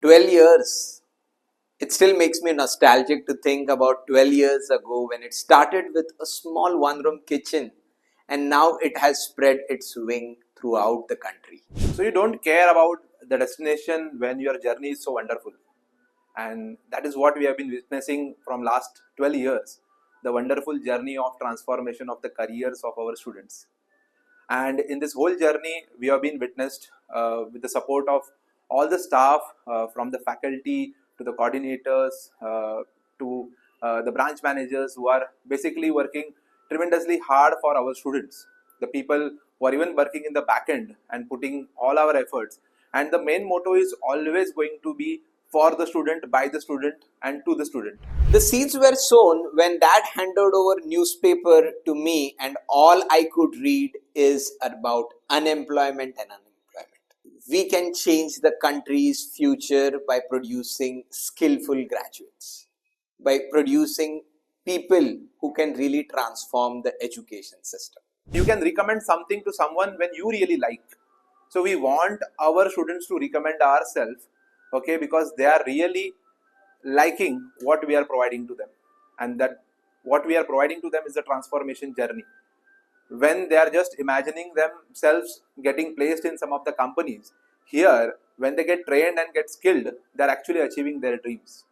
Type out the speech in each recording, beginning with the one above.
12 years. It still makes me nostalgic to think about 12 years ago when it started with a small one-room kitchen and now it has spread its wing throughout the country. So you don't care about the destination when your journey is so wonderful. And that is what we have been witnessing from last 12 years, the wonderful journey of transformation of the careers of our students. And in this whole journey, we have been witnessed with the support of all the staff, from the faculty to the coordinators to the branch managers who are basically working tremendously hard for our students. The people who are even working in the back end and putting all our efforts. And the main motto is always going to be for the student, by the student, and to the student. The seeds were sown when Dad handed over newspaper to me and all I could read is about unemployment and unemployment. We can change the country's future by producing skillful graduates, by producing people who can really transform the education system. You can recommend something to someone when you really like. So we want our students to recommend ourselves, okay, because they are really liking what we are providing to them, and that what we are providing to them is a transformation journey. When they are just imagining themselves getting placed in some of the companies, here when they get trained and get skilled, they are actually achieving their dreams.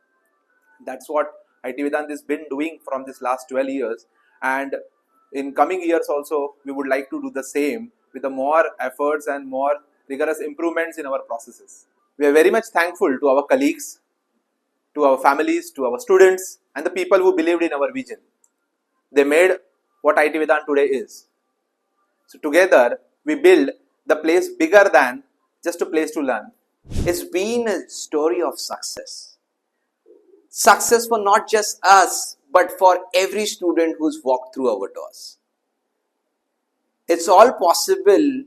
That's what Itvedant has been doing from this last 12 years, and in coming years also we would like to do the same with the more efforts and more rigorous improvements in our processes. We are very much thankful to our colleagues, to our families, to our students, and the people who believed in our vision. They made what Itvedant today is. So together, we build the place bigger than just a place to learn. It's been a story of success. Success for not just us, but for every student who's walked through our doors. It's all possible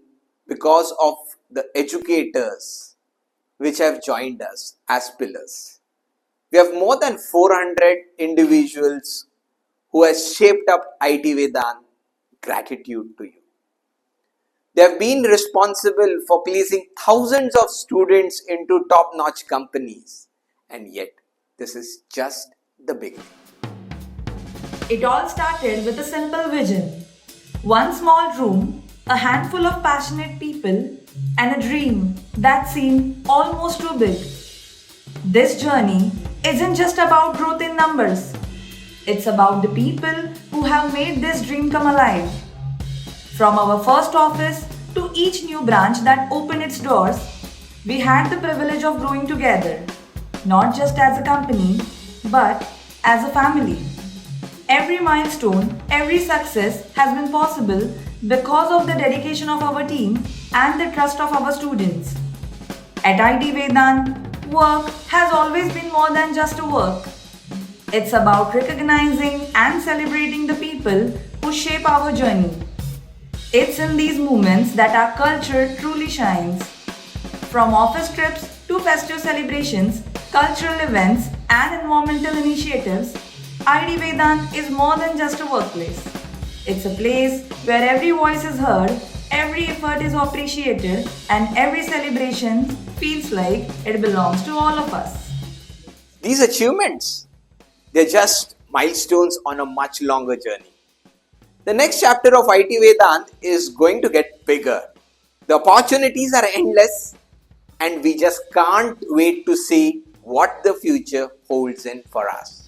because of the educators which have joined us as pillars. We have more than 400 individuals who have shaped up Itvedant. Gratitude to you. They have been responsible for placing thousands of students into top-notch companies, and yet this is just the beginning. It all started with a simple vision. One small room, a handful of passionate people, and a dream that seemed almost too big. This journey isn't just about growth in numbers. It's about the people who have made this dream come alive. From our first office to each new branch that opened its doors, we had the privilege of growing together, not just as a company, but as a family. Every milestone, every success has been possible because of the dedication of our team and the trust of our students. At Itvedant, work has always been more than just a work. It's about recognizing and celebrating the people who shape our journey. It's in these moments that our culture truly shines. From office trips to festive celebrations, cultural events, and environmental initiatives, Itvedant is more than just a workplace. It's a place where every voice is heard, every effort is appreciated, and every celebration feels like it belongs to all of us. These achievements, they're just milestones on a much longer journey. The next chapter of Itvedant is going to get bigger. The opportunities are endless, and we just can't wait to see what the future holds in for us.